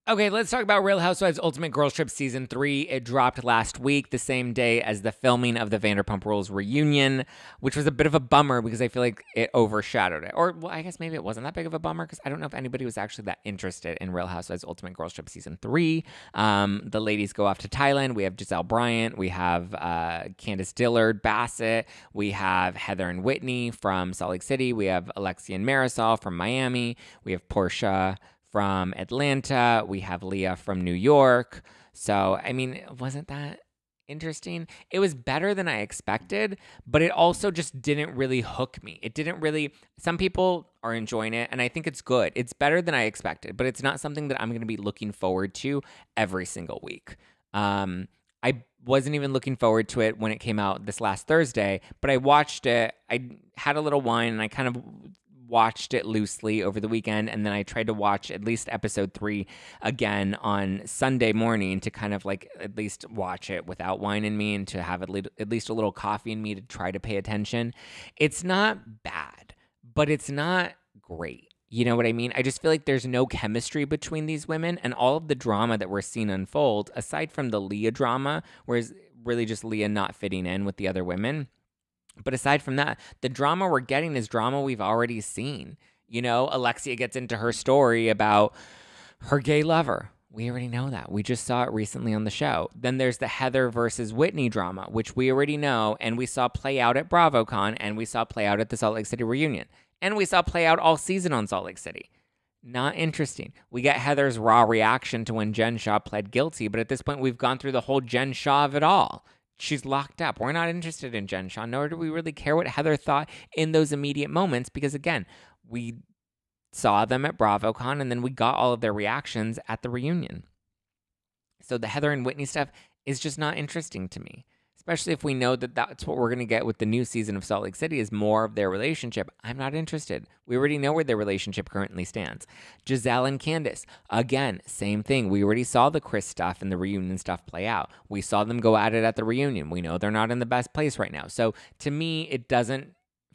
Okay, let's talk about Real Housewives Ultimate Girls Trip Season 3. It dropped last week, the same day as the filming of the Vanderpump Rules reunion, which was a bit of a bummer because I feel like it overshadowed it. Or, well, I guess maybe it wasn't that big of a bummer because I don't know if anybody was actually that interested in Real Housewives Ultimate Girls Trip Season 3. The ladies go off to Thailand. We have Giselle Bryant. We have Candace Dillard, Bassett. We have Heather and Whitney from Salt Lake City. We have Alexia and Marisol from Miami. We have Portia from Atlanta. We have Leah from New York. So, I mean, wasn't that interesting? It was better than I expected, but it also just didn't really hook me. It didn't really, some people are enjoying it, and I think it's good. It's better than I expected, but it's not something that I'm going to be looking forward to every single week. I wasn't even looking forward to it when it came out this last Thursday, but I watched it. I had a little wine, and I kind of watched it loosely over the weekend, and then I tried to watch at least episode 3 again on Sunday morning to kind of like at least watch it without wine in me and to have at least a little coffee in me to try to pay attention. It's not bad, but it's not great. You know what I mean? I just feel like there's no chemistry between these women, and all of the drama that we're seeing unfold, aside from the Leah drama, where it's really just Leah not fitting in with the other women. But aside from that, the drama we're getting is drama we've already seen. You know, Alexia gets into her story about her gay lover. We already know that. We just saw it recently on the show. Then there's the Heather versus Whitney drama, which we already know, and we saw play out at BravoCon, and we saw play out at the Salt Lake City reunion. And we saw play out all season on Salt Lake City. Not interesting. We get Heather's raw reaction to when Jen Shah pled guilty, but at this point, we've gone through the whole Jen Shah of it all. She's locked up. We're not interested in Jen Shah, nor do we really care what Heather thought in those immediate moments because, again, we saw them at BravoCon and then we got all of their reactions at the reunion. So the Heather and Whitney stuff is just not interesting to me, especially if we know that that's what we're going to get with the new season of Salt Lake City is more of their relationship. I'm not interested. We already know where their relationship currently stands. Giselle and Candace, again, same thing. We already saw the Chris stuff and the reunion stuff play out. We saw them go at it at the reunion. We know they're not in the best place right now. So to me, it doesn't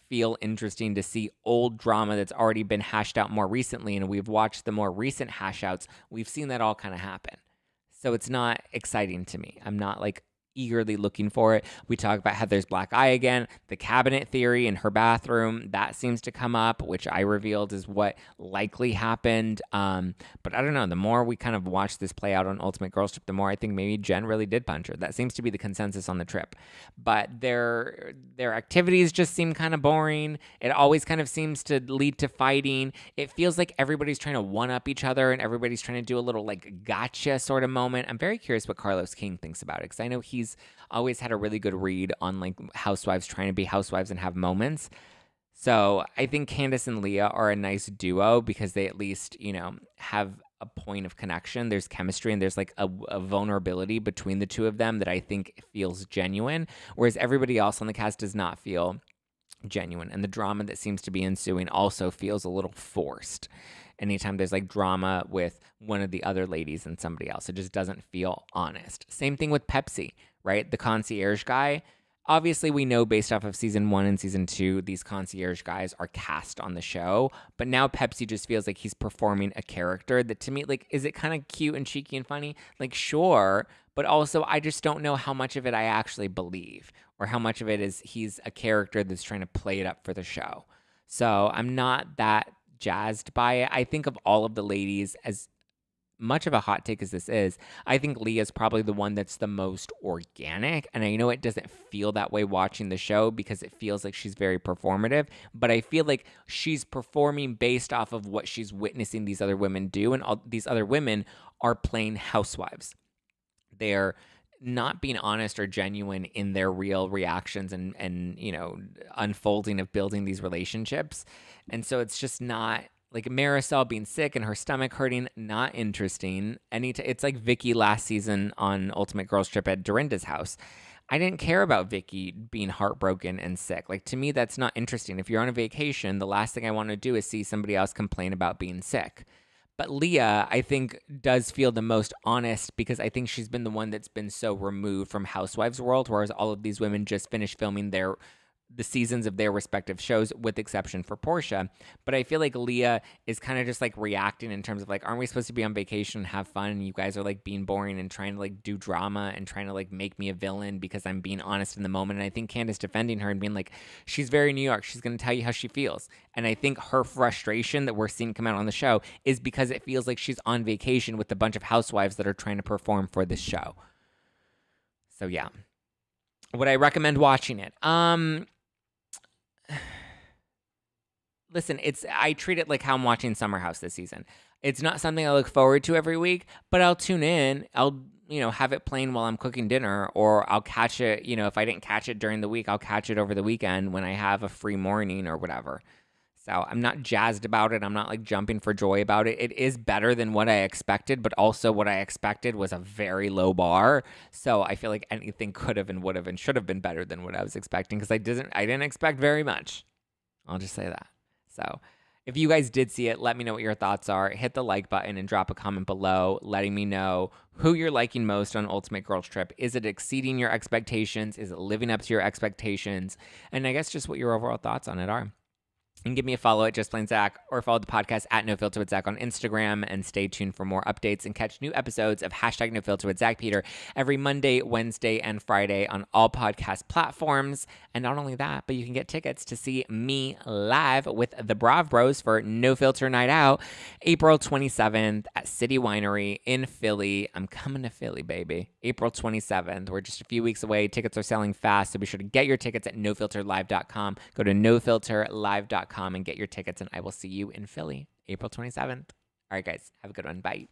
feel interesting to see old drama that's already been hashed out more recently, and we've watched the more recent hash outs. We've seen that all kind of happen. So it's not exciting to me. I'm not like eagerly looking for it. We talk about Heather's black eye again, the cabinet theory in her bathroom, that seems to come up, which I revealed is what likely happened. But I don't know, the more we kind of watch this play out on Ultimate Girls Trip, the more I think maybe Jen really did punch her. That seems to be the consensus on the trip. But their activities just seem kind of boring. It always kind of seems to lead to fighting. It feels like everybody's trying to one-up each other and everybody's trying to do a little like gotcha sort of moment. I'm very curious what Carlos King thinks about it because I know he's always had a really good read on like housewives trying to be housewives and have moments. So I think Candace and Leah are a nice duo because they at least, you know, have a point of connection. There's chemistry and there's like a vulnerability between the two of them that I think feels genuine, whereas everybody else on the cast does not feel genuine. And the drama that seems to be ensuing also feels a little forced. Anytime there's like drama with one of the other ladies and somebody else, it just doesn't feel honest. Same thing with Pepsi, right? The concierge guy. Obviously, we know based off of season 1 and season 2, these concierge guys are cast on the show. But now Pepsi just feels like he's performing a character that to me, like, is it kind of cute and cheeky and funny? Like, sure. But also, I just don't know how much of it I actually believe or how much of it is he's a character that's trying to play it up for the show. So I'm not that jazzed by it. I think of all of the ladies, as much of a hot take as this is, I think Leah's probably the one that's the most organic. And I know it doesn't feel that way watching the show because it feels like she's very performative, but I feel like she's performing based off of what she's witnessing these other women do. And all these other women are playing housewives. They're not being honest or genuine in their real reactions and you know, unfolding of building these relationships. And so it's just not like Marisol being sick and her stomach hurting, not interesting. It's like Vicky last season on Ultimate Girls Trip at Dorinda's house. I didn't care about Vicky being heartbroken and sick. Like, to me, that's not interesting. If you're on a vacation, the last thing I want to do is see somebody else complain about being sick. But Leah, I think, does feel the most honest because I think she's been the one that's been so removed from Housewives world, whereas all of these women just finished filming their the seasons of their respective shows, with exception for Portia. But I feel like Leah is kind of just like reacting in terms of like, aren't we supposed to be on vacation and have fun? And you guys are like being boring and trying to like do drama and trying to like make me a villain because I'm being honest in the moment. And I think Candace defending her and being like, she's very New York. She's going to tell you how she feels. And I think her frustration that we're seeing come out on the show is because it feels like she's on vacation with a bunch of housewives that are trying to perform for this show. So yeah. Would I recommend watching it? Listen, I treat it like how I'm watching Summer House this season. It's not something I look forward to every week, but I'll tune in. I'll, have it playing while I'm cooking dinner, or I'll catch it, if I didn't catch it during the week, I'll catch it over the weekend when I have a free morning or whatever. So I'm not jazzed about it. I'm not like jumping for joy about it. It is better than what I expected, but also what I expected was a very low bar. So I feel like anything could have and would have and should have been better than what I was expecting, because I didn't expect very much. I'll just say that. So if you guys did see it, let me know what your thoughts are. Hit the like button and drop a comment below letting me know who you're liking most on Ultimate Girls Trip. Is it exceeding your expectations? Is it living up to your expectations? And I guess just what your overall thoughts on it are. And give me a follow at Just Plain Zack, or follow the podcast at No Filter with Zack on Instagram, and stay tuned for more updates and catch new episodes of # No Filter with Zack Peter every Monday, Wednesday, and Friday on all podcast platforms. And not only that, but you can get tickets to see me live with the Brav Bros for No Filter Night Out, April 27th at City Winery in Philly. I'm coming to Philly, baby. April 27th. We're just a few weeks away. Tickets are selling fast, so be sure to get your tickets at nofilterlive.com. Go to nofilterlive.com and get your tickets, and I will see you in Philly, April 27th. All right, guys, have a good one. Bye.